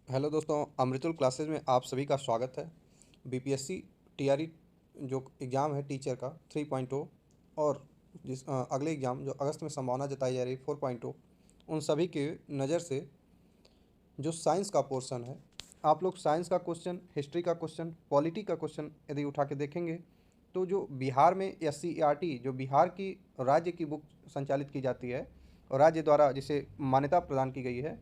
Hello दोस्तों, अमृतुल classes में आप सभी का स्वागत है। बीपीएससी टीआरई जो एग्ज़ाम है टीचर का 3.0 और अगले एग्ज़ाम जो अगस्त में संभावना जताई जा रही है 4.0, उन सभी के नज़र से जो साइंस का पोर्शन है, आप लोग साइंस का क्वेश्चन, हिस्ट्री का क्वेश्चन, पॉलिटी का क्वेश्चन यदि उठा के देखेंगे तो जो बिहार में एससीईआरटी जो बिहार की राज्य की बुक संचालित की जाती है और राज्य द्वारा जिसे मान्यता प्रदान की गई है,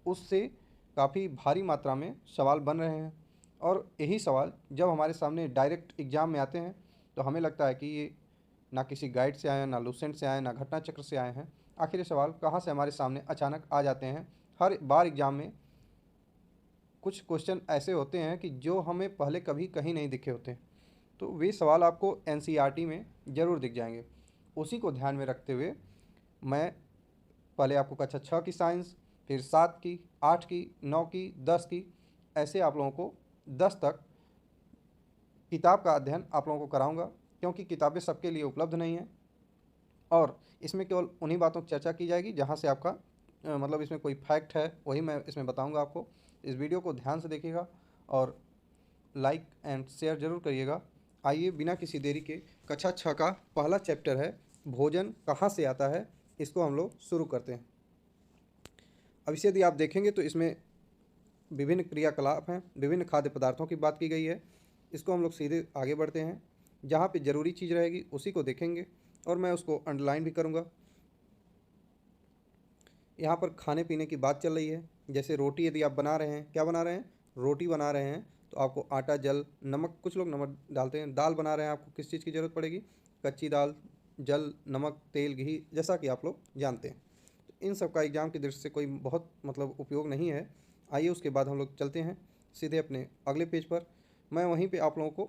उससे काफ़ी भारी मात्रा में सवाल बन रहे हैं। और यही सवाल जब हमारे सामने डायरेक्ट एग्ज़ाम में आते हैं तो हमें लगता है कि ये ना किसी गाइड से आए हैं, ना लूसेंट से आए हैं, ना घटना चक्र से आए हैं। आखिर ये सवाल कहाँ से हमारे सामने अचानक आ जाते हैं। हर बार एग्ज़ाम में कुछ क्वेश्चन ऐसे होते हैं कि जो हमें पहले कभी कहीं नहीं दिखे होते, तो वे सवाल आपको एनसीईआरटी में ज़रूर दिख जाएंगे। उसी को ध्यान में रखते हुए मैं पहले आपको कक्षा 6 की साइंस, फिर 7 की, 8 की, 9 की, 10 की, ऐसे आप लोगों को 10 तक किताब का अध्ययन आप लोगों को कराऊंगा, क्योंकि किताबें सबके लिए उपलब्ध नहीं हैं। और इसमें केवल उन्हीं बातों की चर्चा की जाएगी जहाँ से आपका मतलब इसमें कोई फैक्ट है, वही मैं इसमें बताऊंगा आपको। इस वीडियो को ध्यान से देखिएगा और लाइक एंड शेयर ज़रूर करिएगा। आइए बिना किसी देरी के, कक्षा 6 का पहला चैप्टर है भोजन कहाँ से आता है, इसको हम लोग शुरू करते हैं। अब इसे यदि आप देखेंगे तो इसमें विभिन्न क्रियाकलाप हैं, विभिन्न खाद्य पदार्थों की बात की गई है। इसको हम लोग सीधे आगे बढ़ते हैं, जहाँ पे ज़रूरी चीज़ रहेगी उसी को देखेंगे और मैं उसको अंडरलाइन भी करूँगा। यहाँ पर खाने पीने की बात चल रही है। जैसे रोटी यदि आप बना रहे हैं, क्या बना रहे हैं, रोटी बना रहे हैं, तो आपको आटा, जल, नमक, कुछ लोग नमक डालते हैं। दाल बना रहे हैं, आपको किस चीज़ की ज़रूरत पड़ेगी, कच्ची दाल, जल, नमक, तेल, घी, जैसा कि आप लोग जानते हैं। तो इन सब का एग्ज़ाम की दृष्टि से कोई बहुत मतलब उपयोग नहीं है। आइए उसके बाद हम लोग चलते हैं सीधे अपने अगले पेज पर। मैं वहीं पे आप लोगों को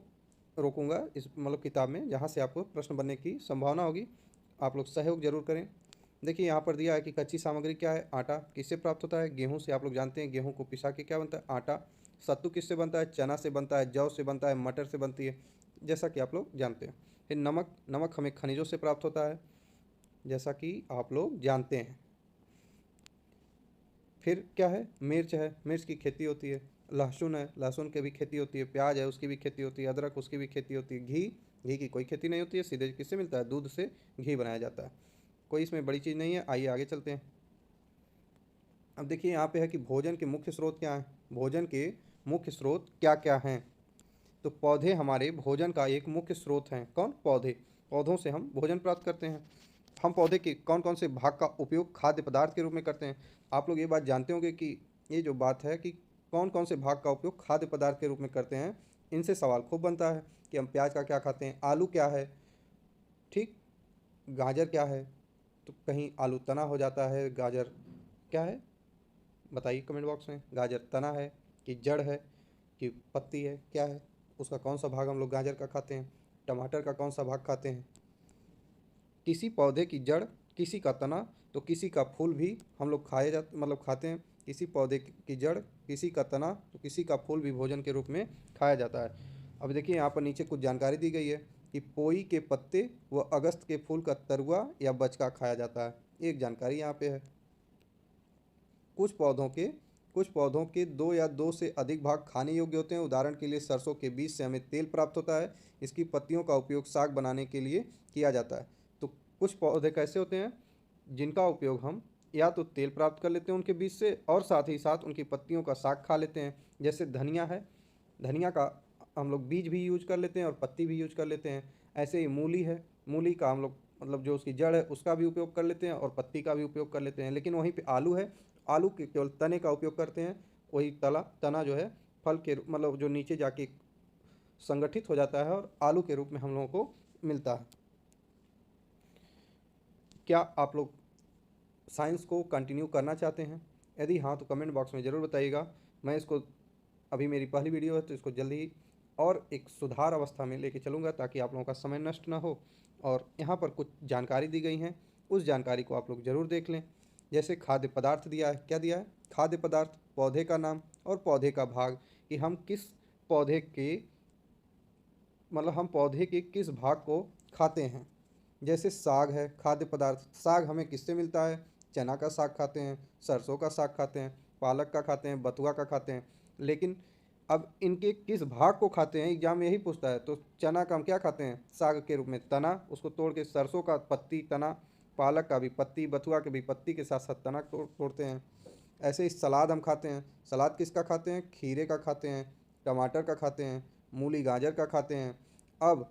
रोकूंगा इस मतलब किताब में, जहाँ से आपको प्रश्न बनने की संभावना होगी। आप लोग सहयोग जरूर करें। देखिए यहाँ पर दिया है कि कच्ची सामग्री क्या है, आटा। किससे प्राप्त होता है, गेहूँ से। आप लोग जानते हैं गेहूँ को पिसा के क्या बनता है, आटा। सत्तू किससे बनता है, चना से बनता है, जौ से बनता है, मटर से बनती है, जैसा कि आप लोग जानते हैं। फिर नमक, नमक हमें खनिजों से प्राप्त होता है, जैसा कि आप लोग जानते हैं। फिर क्या है, मिर्च है, मिर्च की खेती होती है। लहसुन है, लहसुन की भी खेती होती है। प्याज है, उसकी भी खेती होती है। अदरक, उसकी भी खेती होती है। घी, घी की कोई खेती नहीं होती है, सीधे किससे मिलता है, दूध से घी बनाया जाता है। कोई इसमें बड़ी चीज़ नहीं है। आइए आगे चलते हैं। अब देखिए यहाँ पे है कि भोजन के मुख्य स्रोत क्या हैं। भोजन के मुख्य स्रोत क्या क्या हैं, तो पौधे हमारे भोजन का एक मुख्य स्रोत हैं। कौन, पौधे। पौधों से हम भोजन प्राप्त करते हैं। हम पौधे के कौन कौन से भाग का उपयोग खाद्य पदार्थ के रूप में करते हैं। आप लोग ये बात जानते होंगे कि ये जो बात है कि कौन कौन से भाग का उपयोग खाद्य पदार्थ के रूप में करते हैं, इनसे सवाल खूब बनता है कि हम प्याज का क्या खाते हैं, आलू क्या है, ठीक, गाजर क्या है। तो कहीं आलू तना हो जाता है, गाजर क्या है, बताइए कमेंट बॉक्स में। गाजर तना है कि जड़ है कि पत्ती है, क्या है, उसका कौन सा भाग हम लोग गाजर का खाते हैं। टमाटर का कौन सा भाग खाते हैं। किसी पौधे की जड़, किसी का तना, तो किसी का फूल भी हम लोग खाए जाते मतलब खाते हैं। किसी पौधे की जड़, किसी का तना, तो किसी का फूल भी भोजन के रूप में खाया जाता है। अब देखिए यहाँ पर नीचे कुछ जानकारी दी गई है कि पोई के पत्ते व अगस्त के फूल का तरुआ या बचका खाया जाता है। एक जानकारी यहाँ पे है। कुछ पौधों के कुछ पौधों के दो या दो से अधिक भाग खाने योग्य होते हैं। उदाहरण के लिए सरसों के बीज से हमें तेल प्राप्त होता है। इसकी पत्तियों का उपयोग साग बनाने के लिए किया जाता है। तो कुछ पौधे कैसे होते हैं जिनका उपयोग हम या तो तेल प्राप्त कर लेते हैं उनके बीज से, और साथ ही साथ उनकी पत्तियों का साग खा लेते हैं। जैसे धनिया है, धनिया का हम लोग बीज भी यूज कर लेते हैं और पत्ती भी यूज कर लेते हैं। ऐसे ही मूली है, मूली का हम लोग मतलब जो उसकी जड़ है उसका भी उपयोग कर लेते हैं और पत्ती का भी उपयोग कर लेते हैं। लेकिन वहीं पे आलू है, आलू के केवल तने का उपयोग करते हैं। वही तना जो है फल के मतलब जो नीचे जाके संगठित हो जाता है और आलू के रूप में हम लोगों को मिलता है। क्या आप लोग साइंस को कंटिन्यू करना चाहते हैं? यदि हाँ तो कमेंट बॉक्स में ज़रूर बताइएगा। मैं इसको, अभी मेरी पहली वीडियो है तो इसको जल्दी ही और एक सुधार अवस्था में लेके चलूँगा ताकि आप लोगों का समय नष्ट ना हो। और यहाँ पर कुछ जानकारी दी गई हैं, उस जानकारी को आप लोग ज़रूर देख लें। जैसे खाद्य पदार्थ दिया है, क्या दिया है, खाद्य पदार्थ, पौधे का नाम और पौधे का भाग, कि हम किस पौधे के मतलब हम पौधे के किस भाग को खाते हैं। जैसे साग है, खाद्य पदार्थ, साग हमें किससे मिलता है, चना का साग खाते हैं, सरसों का साग खाते हैं, पालक का खाते हैं, बथुआ का खाते हैं। लेकिन अब इनके किस भाग को खाते हैं एग्जाम में यही पूछता है। तो चना का हम क्या खाते हैं, साग के रूप में तना, उसको तोड़ के, सरसों का पत्ती तना, पालक का भी पत्ती, बथुआ के भी पत्ती के साथ साथ तना तोड़ते हैं। ऐसे ही सलाद हम खाते हैं। सलाद किसका खाते हैं, खीरे का खाते हैं, टमाटर का खाते हैं, मूली गाजर का खाते हैं। अब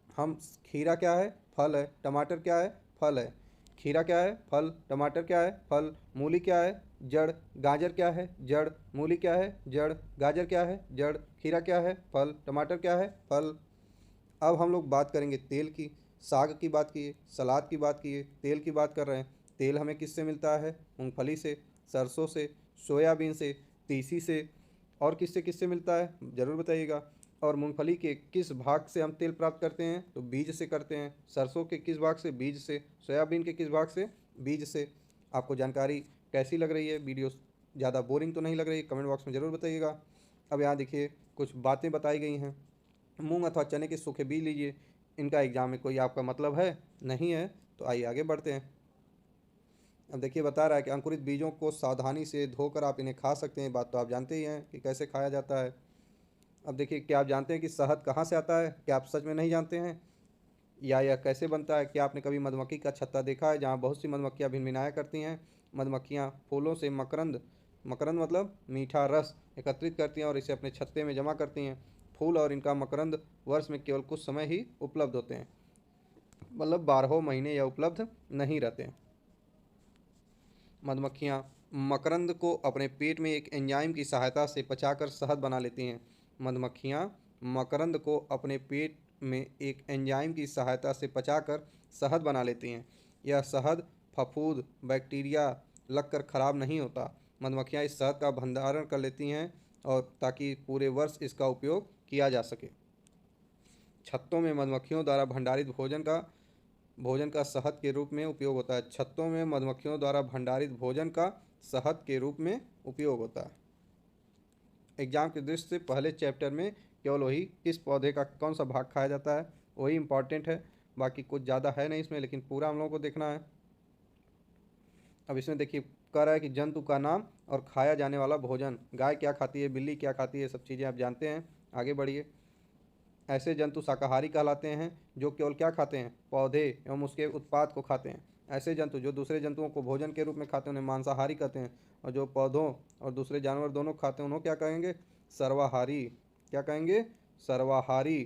हम, खीरा क्या है, फल है, टमाटर क्या है, फल है। खीरा क्या है, फल, टमाटर क्या है, फल, मूली क्या है, जड़, गाजर क्या है, जड़, मूली क्या है, जड़, गाजर क्या है, जड़, खीरा क्या है, फल, टमाटर क्या है, फल। अब हम लोग बात करेंगे तेल की। साग की बात किए, सलाद की बात किए, तेल की बात कर रहे हैं। तेल हमें किससे मिलता है, मूंगफली से, सरसों से, सोयाबीन से, तीसी से, और किससे किससे मिलता है ज़रूर बताइएगा। और मूंगफली के किस भाग से हम तेल प्राप्त करते हैं, तो बीज से करते हैं। सरसों के किस भाग से, बीज से। सोयाबीन के किस भाग से, बीज से। आपको जानकारी कैसी लग रही है, वीडियो ज़्यादा बोरिंग तो नहीं लग रही है, कमेंट बॉक्स में ज़रूर बताइएगा। अब यहाँ देखिए कुछ बातें बताई गई हैं। मूंग अथवा चने के सूखे बीज लीजिए, इनका एग्जाम में कोई आपका मतलब है नहीं है। तो आइए आगे बढ़ते हैं। अब देखिए बता रहा है कि अंकुरित बीजों को सावधानी से धोकर आप इन्हें खा सकते हैं। बात तो आप जानते ही हैं कि कैसे खाया जाता है। अब देखिए, क्या आप जानते हैं कि शहद कहाँ से आता है, क्या आप सच में नहीं जानते हैं, या यह कैसे बनता है। क्या आपने कभी मधुमक्खी का छत्ता देखा है जहाँ बहुत सी मधुमक्खियाँ भिनभिनाया करती हैं। मधुमक्खियाँ फूलों से मकरंद, मकरंद मतलब मीठा रस, एकत्रित करती हैं और इसे अपने छत्ते में जमा करती हैं। फूल और इनका मकरंद वर्ष में केवल कुछ समय ही उपलब्ध होते हैं, मतलब 12 महीने यह उपलब्ध नहीं रहते हैं। मधुमक्खियाँ मकरंद को अपने पेट में एक एंजाइम की सहायता से पचाकर शहद बना लेती हैं। मधुमक्खियाँ मकरंद को अपने पेट में एक एंजाइम की सहायता से पचाकर शहद बना लेती हैं। यह शहद फफूंद बैक्टीरिया लगकर खराब नहीं होता। मधुमक्खियाँ इस शहद का भंडारण कर लेती हैं और ताकि पूरे वर्ष इसका उपयोग किया जा सके। छत्तों में मधुमक्खियों द्वारा भंडारित भोजन का शहद के रूप में उपयोग होता है। छत्तों में मधुमक्खियों द्वारा भंडारित भोजन का शहद के रूप में उपयोग होता है। एग्जाम की दृष्टि से पहले चैप्टर में केवल वही किस पौधे का कौन सा भाग खाया जाता है वही इंपॉर्टेंट है, बाकी कुछ ज़्यादा है नहीं इसमें, लेकिन पूरा हम लोगों को देखना है। अब इसमें देखिए कह रहा है कि जंतु का नाम और खाया जाने वाला भोजन। गाय क्या खाती है, बिल्ली क्या खाती है, सब चीज़ें आप जानते हैं। आगे बढ़िए। ऐसे जंतु शाकाहारी कहलाते हैं जो केवल क्या खाते हैं, पौधे एवं उसके उत्पाद को खाते हैं। ऐसे जंतु जो दूसरे जंतुओं को भोजन के रूप में खाते हैं उन्हें मांसाहारी कहते हैं। और जो पौधों और दूसरे जानवर दोनों खाते हैं उन्हें क्या कहेंगे, सर्वाहारी। क्या कहेंगे, सर्वाहारी।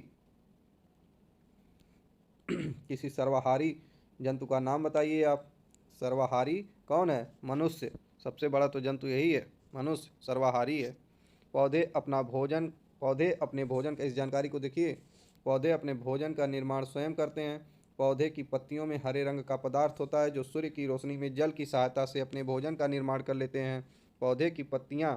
किसी सर्वाहारी जंतु का नाम बताइए आप। सर्वाहारी कौन है, मनुष्य। सबसे बड़ा तो जंतु यही है, मनुष्य सर्वाहारी है। पौधे अपना भोजन पौधे अपने भोजन का, इस जानकारी को देखिए, पौधे अपने भोजन का निर्माण स्वयं करते हैं। पौधे की पत्तियों में हरे रंग का पदार्थ होता है जो सूर्य की रोशनी में जल की सहायता से अपने भोजन का निर्माण कर लेते हैं। पौधे की पत्तियां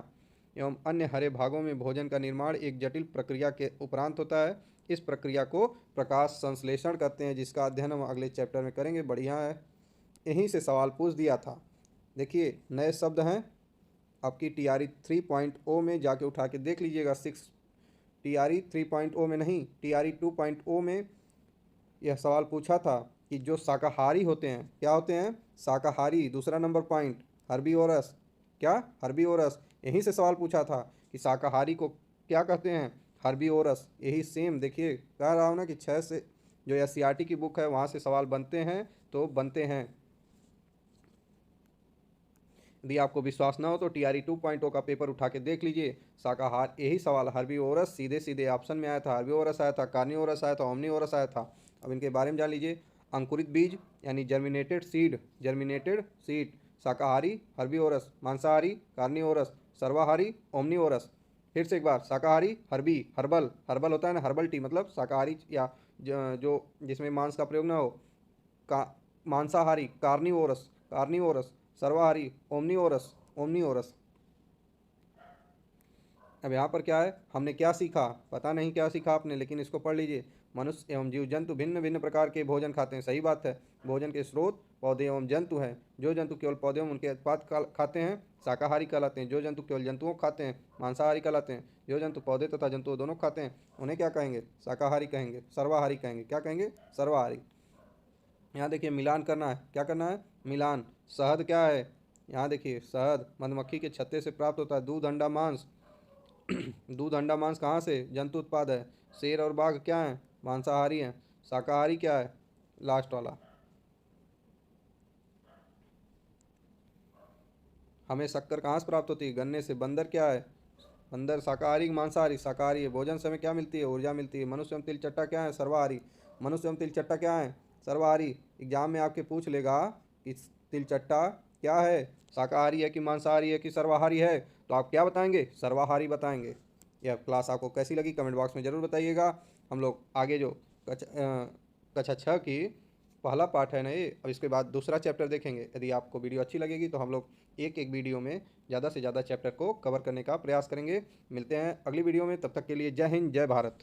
एवं अन्य हरे भागों में भोजन का निर्माण एक जटिल प्रक्रिया के उपरांत होता है। इस प्रक्रिया को प्रकाश संश्लेषण कहते हैं, जिसका अध्ययन हम अगले चैप्टर में करेंगे। बढ़िया है, यहीं से सवाल पूछ दिया था। देखिए नए शब्द हैं आपकी टीआरई 3.0 में, जाके उठा के देख लीजिएगा। टीआरई 3.0 में नहीं, टीआरई 2.0 में यह सवाल पूछा था कि जो शाकाहारी होते हैं, क्या होते हैं, शाकाहारी। दूसरा नंबर पॉइंट हर्बीवोरस। क्या, हर्बीवोरस। यहीं से सवाल पूछा था कि शाकाहारी को क्या कहते हैं, हर्बीवोरस। यही सेम देखिए कह रहा हूँ ना कि 6 से जो एससीईआरटी की बुक है वहाँ से सवाल बनते हैं तो बनते हैं। यदि आपको विश्वास ना हो तो टीआरई 2.0 का पेपर उठा के देख लीजिए। शाकाहार, यही सवाल हर्बीवोरस सीधे सीधे ऑप्शन में आया था। हर्बीवोरस आया था, कार्निवोरस आया था, ओमनीवोरस आया था। अब इनके बारे में जान लीजिए। अंकुरित बीज यानी जर्मिनेटेड सीड, जर्मिनेटेड सीड शाकाहारी हर्बीवोरस, मांसाहारी कार्निवोरस, सर्वाहारी ओमनीवोरस। फिर से एक बार, शाकाहारी हर्बल, हर्बल होता है ना, हर्बल टी मतलब शाकाहारी या जो जिसमें मांस का प्रयोग ना हो। का मांसाहारी कार्निवोरस, कार्निवोरस। सर्वाहारी ओमनीवोरस, ओमनीवोरस। अब यहाँ पर क्या है, हमने क्या सीखा, पता नहीं क्या सीखा आपने, लेकिन इसको पढ़ लीजिए। मनुष्य एवं जीव जंतु भिन्न भिन्न प्रकार के भोजन खाते हैं, सही बात है। भोजन के स्रोत पौधे एवं जंतु हैं। जो जंतु केवल पौधे एवं उनके उत्पाद खाते हैं शाकाहारी कहलाते हैं। जो जंतु केवल जंतुओं को खाते हैं मांसाहारी कहलाते हैं। जो जंतु पौधे तथा जंतु दोनों खाते हैं उन्हें क्या कहेंगे, शाकाहारी कहेंगे, सर्वाहारी कहेंगे। क्या कहेंगे, सर्वाहारी। यहाँ देखिए मिलान करना है, क्या करना है, मिलान। शहद क्या है, यहाँ देखिए, शहद मधुमक्खी के छत्ते से प्राप्त होता है। दूध, अंडा, मांस। दूध, अंडा, मांस कहाँ से? जंतु उत्पाद है। शेर और बाघ क्या है? मांसाहारी हैं। शाकाहारी क्या है? लास्ट वाला। हमें शक्कर कहाँ से प्राप्त होती है? गन्ने से। बंदर क्या है? बंदर शाकाहारी कि मांसाहारी? शाकाहारी है। भोजन से हमें क्या मिलती है? ऊर्जा मिलती है। मनुष्य एवं तिलचट्टा क्या है? सर्वाहारी। मनुष्य एवं तिलचट्टा क्या है? सर्वाहारी। एग्जाम में आपके पूछ लेगा कि तिलचट्टा क्या है, शाकाहारी है कि मांसाहारी है कि सर्वाहारी है, तो आप क्या बताएंगे? सर्वाहारी बताएंगे। यह क्लास आपको कैसी लगी कमेंट बॉक्स में ज़रूर बताइएगा। हम लोग आगे जो कक्षा 6 की पहला पार्ट है ना ये, अब इसके बाद दूसरा चैप्टर देखेंगे। यदि आपको वीडियो अच्छी लगेगी तो हम लोग एक एक वीडियो में ज़्यादा से ज़्यादा चैप्टर को कवर करने का प्रयास करेंगे। मिलते हैं अगली वीडियो में, तब तक के लिए जय हिंद, जय भारत।